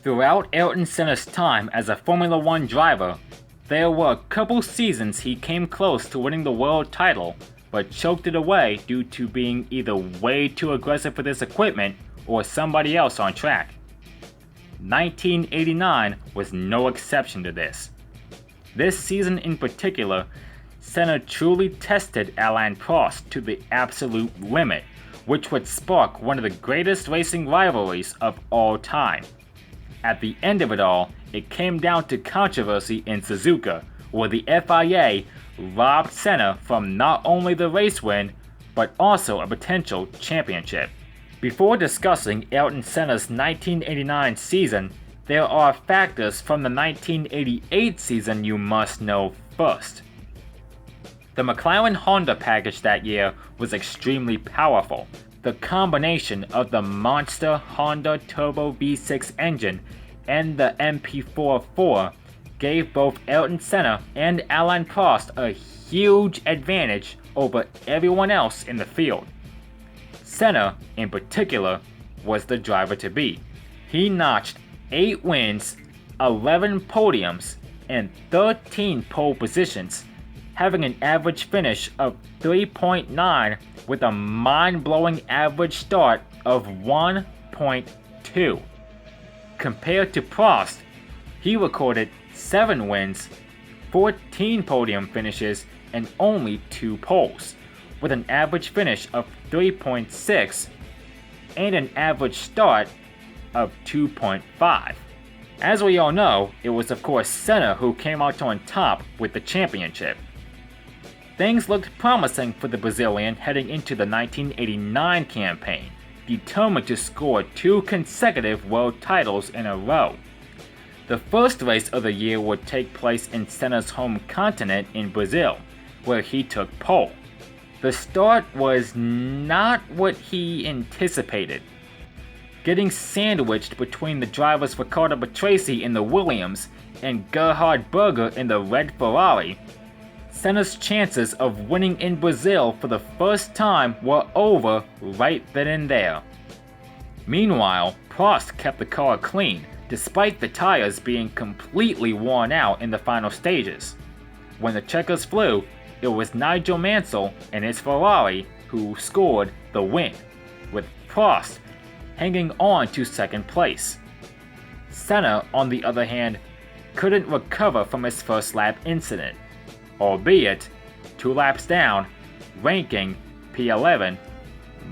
Throughout Ayrton Senna's time as a Formula One driver, there were a couple seasons he came close to winning the world title, but choked it away due to being either way too aggressive with his equipment or somebody else on track. 1989 was no exception to this. This season in particular, Senna truly tested Alain Prost to the absolute limit, which would spark one of the greatest racing rivalries of all time. At the end of it all, it came down to controversy in Suzuka, where the FIA robbed Senna from not only the race win, but also a potential championship. Before discussing Ayrton Senna's 1989 season, there are factors from the 1988 season you must know first. The McLaren-Honda package that year was extremely powerful. The combination of the monster Honda Turbo V6 engine and the MP4-4 gave both Ayrton Senna and Alain Prost a huge advantage over everyone else in the field. Senna, in particular, was the driver to beat. He notched 8 wins, 11 podiums, and 13 pole positions, having an average finish of 3.9 with a mind-blowing average start of 1.2. Compared to Prost, he recorded 7 wins, 14 podium finishes, and only 2 poles, with an average finish of 3.6 and an average start of 2.5. As we all know, it was of course Senna who came out on top with the championship. Things looked promising for the Brazilian heading into the 1989 campaign, determined to score 2 consecutive world titles in a row. The first race of the year would take place in Senna's home continent in Brazil, where he took pole. The start was not what he anticipated. Getting sandwiched between the drivers Riccardo Patrese in the Williams and Gerhard Berger in the red Ferrari, Senna's chances of winning in Brazil for the first time were over right then and there. Meanwhile, Prost kept the car clean, despite the tires being completely worn out in the final stages. When the checkers flew, it was Nigel Mansell and his Ferrari who scored the win, with Prost hanging on to second place. Senna, on the other hand, couldn't recover from his first lap incident, albeit 2 laps down, ranking P11,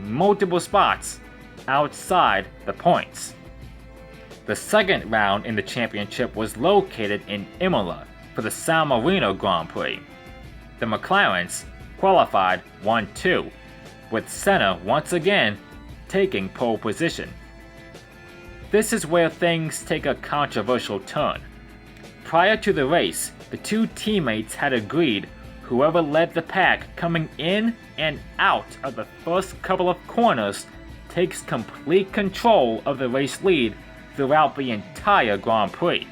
multiple spots outside the points. The second round in the championship was located in Imola for the San Marino Grand Prix. The McLarens qualified 1-2, with Senna once again taking pole position. This is where things take a controversial turn. Prior to the race, the 2 teammates had agreed whoever led the pack coming in and out of the first couple of corners takes complete control of the race lead throughout the entire Grand Prix.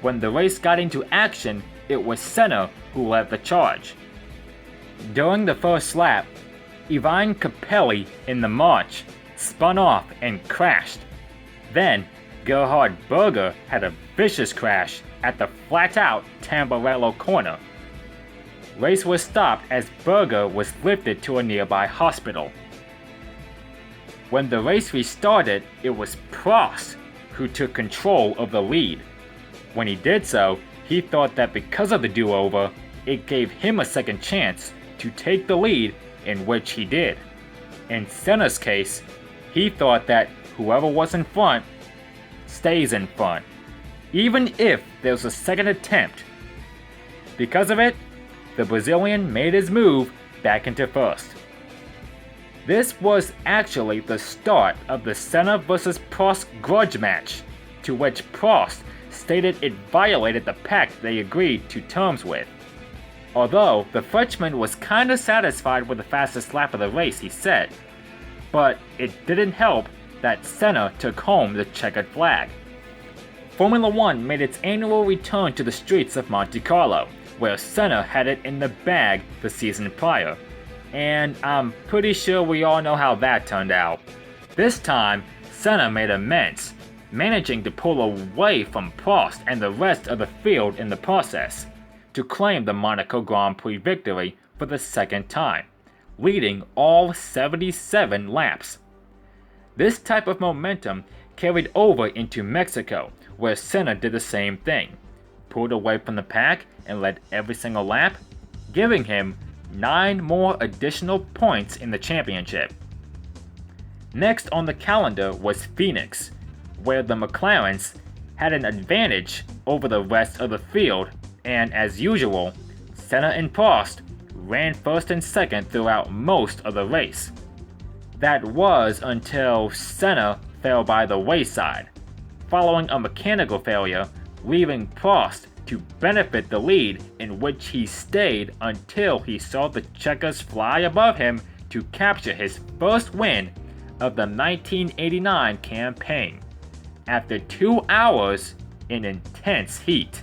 When the race got into action, it was Senna who led the charge. During the first lap, Ivan Capelli in the March spun off and crashed. Then, Gerhard Berger had a vicious crash at the flat-out Tamburello corner. Race was stopped as Berger was lifted to a nearby hospital. When the race restarted, it was Prost who took control of the lead. When he did so, he thought that because of the do-over, it gave him a second chance to take the lead, in which he did. In Senna's case, he thought that whoever was in front stays in front, even if there's a second attempt. Because of it, the Brazilian made his move back into first. This was actually the start of the Senna vs Prost grudge match, to which Prost stated it violated the pact they agreed to terms with. Although the Frenchman was kinda satisfied with the fastest lap of the race, he said, but it didn't help that Senna took home the checkered flag. Formula One made its annual return to the streets of Monte Carlo, where Senna had it in the bag the season prior, and I'm pretty sure we all know how that turned out. This time, Senna made amends, managing to pull away from Prost and the rest of the field in the process, to claim the Monaco Grand Prix victory for the second time, leading all 77 laps. This type of momentum carried over into Mexico, where Senna did the same thing, pulled away from the pack and led every single lap, giving him 9 more additional points in the championship. Next on the calendar was Phoenix, where the McLarens had an advantage over the rest of the field, and as usual, Senna and Prost ran first and second throughout most of the race. That was until Senna fell by the wayside, following a mechanical failure, leaving Prost to benefit the lead, in which he stayed until he saw the checkers fly above him to capture his first win of the 1989 campaign, after 2 hours in intense heat.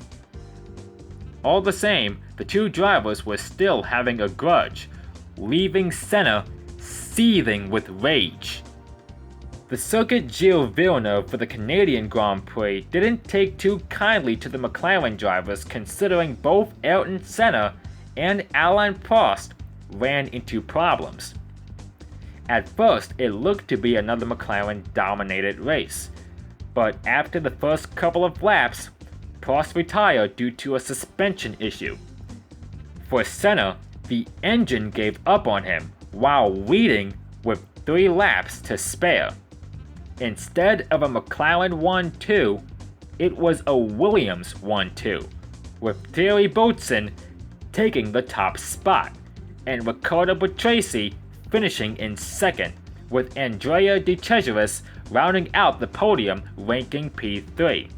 All the same, the two drivers were still having a grudge, leaving Senna seething with rage. The Circuit Gilles Villeneuve for the Canadian Grand Prix didn't take too kindly to the McLaren drivers, considering both Ayrton Senna and Alain Prost ran into problems. At first, it looked to be another McLaren-dominated race, but after the first couple of laps, Prost retired due to a suspension issue. For Senna, the engine gave up on him while leading with 3 laps to spare. Instead of a McLaren 1-2, it was a Williams 1-2, with Thierry Boutsen taking the top spot, and Riccardo Patrese finishing in second, with Andrea De Cesaris rounding out the podium ranking P3.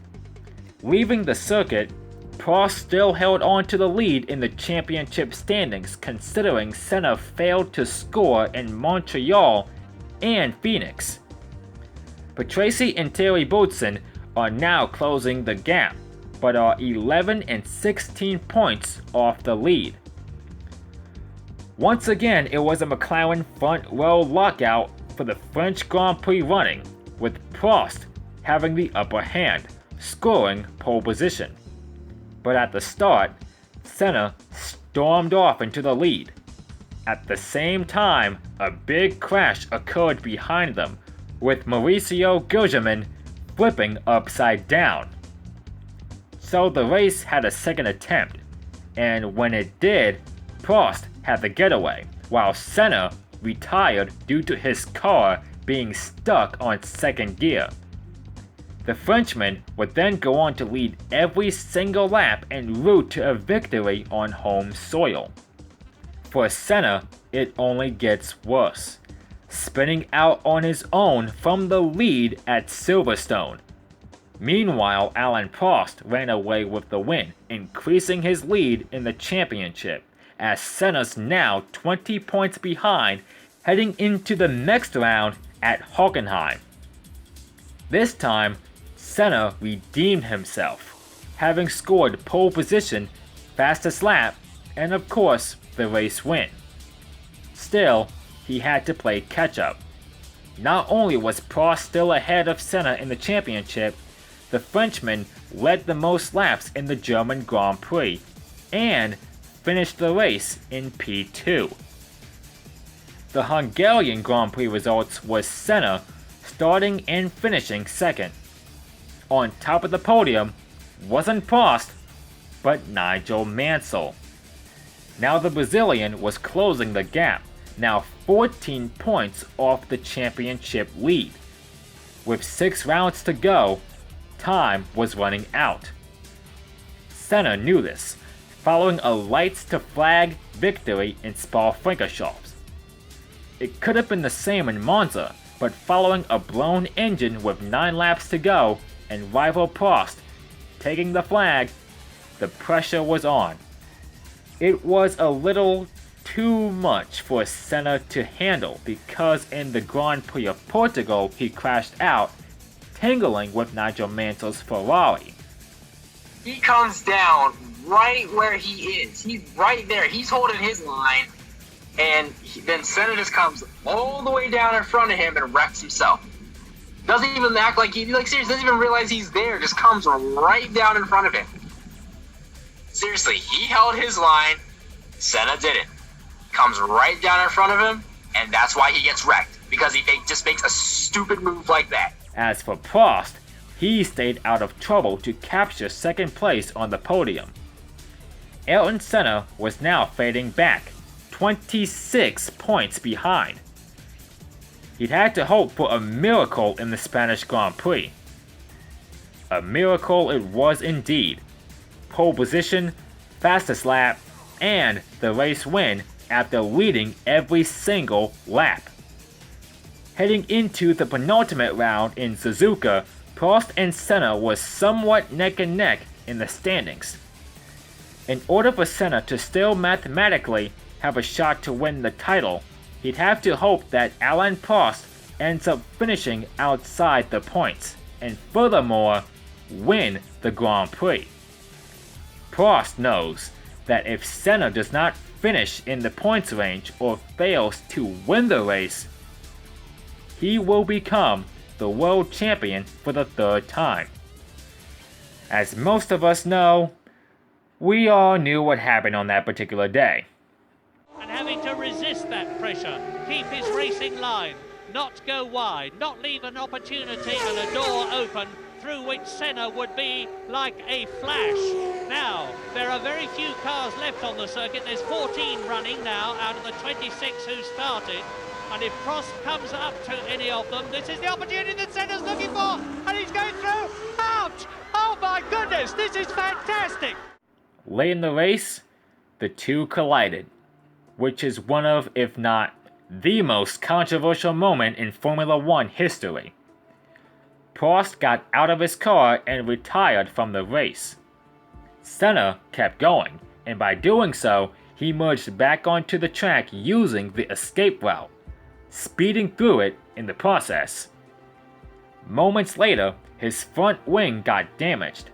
Leaving the circuit, Prost still held on to the lead in the championship standings, considering Senna failed to score in Montreal and Phoenix. Patrese and Thierry Boutsen are now closing the gap, but are 11 and 16 points off the lead. Once again, it was a McLaren front row lockout for the French Grand Prix running, with Prost having the upper hand, scoring pole position. But at the start, Senna stormed off into the lead. At the same time, a big crash occurred behind them, with Mauricio Gugelmin flipping upside down. So the race had a second attempt, and when it did, Prost had the getaway, while Senna retired due to his car being stuck on second gear. The Frenchman would then go on to lead every single lap en route to a victory on home soil. For Senna, it only gets worse, spinning out on his own from the lead at Silverstone. Meanwhile, Alain Prost ran away with the win, increasing his lead in the championship, as Senna's now 20 points behind, heading into the next round at Hockenheim. This time, Senna redeemed himself, having scored pole position, fastest lap, and of course, the race win. Still, he had to play catch-up. Not only was Prost still ahead of Senna in the championship, the Frenchman led the most laps in the German Grand Prix, and finished the race in P2. The Hungarian Grand Prix results was Senna starting and finishing second. On top of the podium wasn't Prost, but Nigel Mansell. Now the Brazilian was closing the gap, now 14 points off the championship lead. With 6 rounds to go, time was running out. Senna knew this, following a lights to flag victory in Spa-Francorchamps. It could have been the same in Monza, but following a blown engine with 9 laps to go and rival Prost taking the flag, the pressure was on. It was a little too much for Senna to handle, because in the Grand Prix of Portugal he crashed out, tangling with Nigel Mansell's Ferrari. He comes down right where he is. He's right there. He's holding his line, and then Senna just comes all the way down in front of him and wrecks himself. Doesn't even act like seriously, doesn't even realize he's there. Just comes right down in front of him. Seriously, he held his line. Senna didn't. Comes right down in front of him, and that's why he gets wrecked. Because he just makes a stupid move like that. As for Prost, he stayed out of trouble to capture second place on the podium. Ayrton Senna was now fading back, 26 points behind. He'd had to hope for a miracle in the Spanish Grand Prix. A miracle it was indeed. Pole position, fastest lap, and the race win after leading every single lap. Heading into the penultimate round in Suzuka, Prost and Senna were somewhat neck and neck in the standings. In order for Senna to still mathematically have a shot to win the title, he'd have to hope that Alain Prost ends up finishing outside the points, and furthermore, win the Grand Prix. Prost knows that if Senna does not finish in the points range or fails to win the race, he will become the world champion for the third time. As most of us know, we all knew what happened on that particular day. And having to resist that pressure, keep his racing line, not go wide, not leave an opportunity and a door open through which Senna would be like a flash. Now, there are very few cars left on the circuit. There's 14 running now out of the 26 who started. And if Prost comes up to any of them, this is the opportunity that Senna's looking for. And he's going through. Ouch! Oh my goodness, this is fantastic. Late in the race, the two collided, which is one of, if not the most controversial moment in Formula One history. Prost got out of his car and retired from the race. Senna kept going, and by doing so, he merged back onto the track using the escape route, speeding through it in the process. Moments later, his front wing got damaged.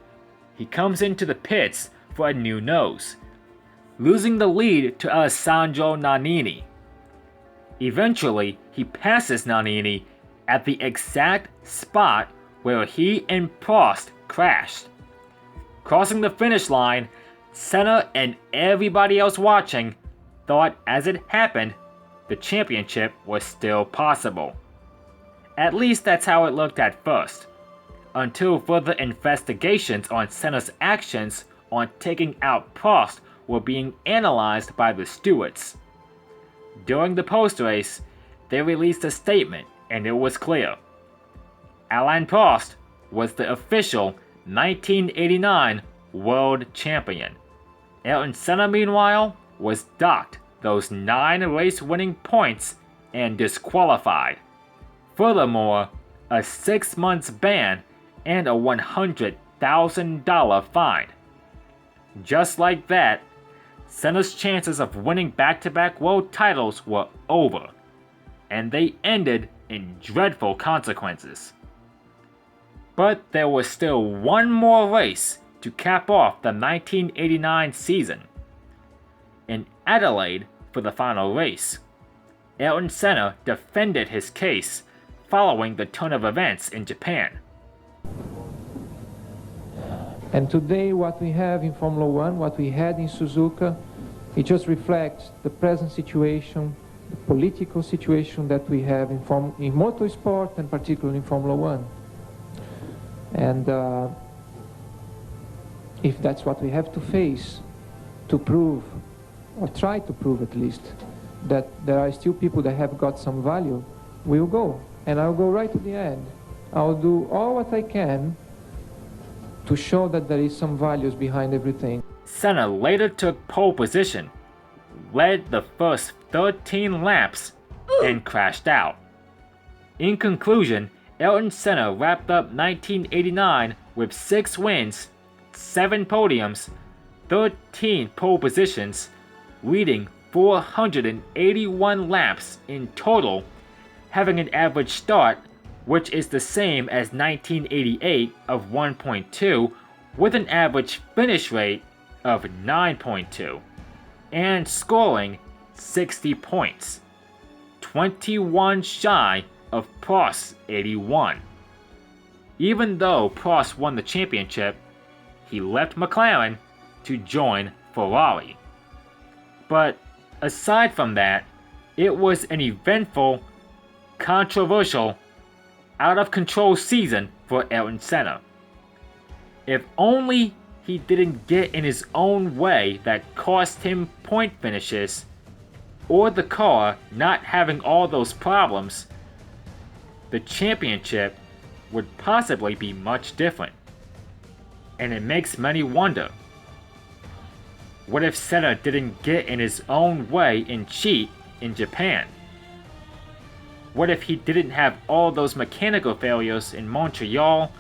He comes into the pits for a new nose, losing the lead to Alessandro Nannini. Eventually, he passes Nannini at the exact spot where he and Prost crashed. Crossing the finish line, Senna and everybody else watching thought as it happened, the championship was still possible. At least that's how it looked at first, until further investigations on Senna's actions on taking out Prost were being analyzed by the stewards. During the post-race, they released a statement and it was clear. Alain Prost was the official 1989 world champion. Ayrton Senna, meanwhile, was docked those 9 race-winning points and disqualified. Furthermore, a 6 months ban and a $100,000 fine. Just like that, Senna's chances of winning back-to-back world titles were over, and they ended in dreadful consequences. But there was still one more race to cap off the 1989 season. In Adelaide for the final race, Ayrton Senna defended his case following the turn of events in Japan. And today what we have in Formula One, what we had in Suzuka, it just reflects the present situation, the political situation that we have in motorsport and particularly in Formula One. And if that's what we have to face to prove, or try to prove at least, that there are still people that have got some value, we'll go. And I'll go right to the end. I'll do all what I can to show that there is some values behind everything. Senna later took pole position, led the first 13 laps, and crashed out. In conclusion, Ayrton Senna wrapped up 1989 with 6 wins, 7 podiums, 13 pole positions, leading 481 laps in total, having an average start which is the same as 1988 of 1.2 with an average finish rate of 9.2, and scoring 60 points, 21 shy of Prost's 81. Even though Prost won the championship, he left McLaren to join Ferrari. But aside from that, it was an eventful, controversial, out-of-control season for Ayrton Senna. If only he didn't get in his own way that cost him point finishes, or the car not having all those problems, the championship would possibly be much different. And it makes many wonder, what if Senna didn't get in his own way and cheat in Japan? What if he didn't have all those mechanical failures in Montreal,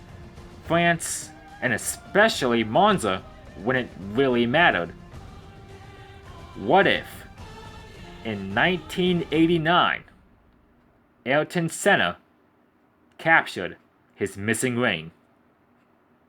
France, and especially Monza when it really mattered? What if, in 1989, Ayrton Senna captured his missing ring?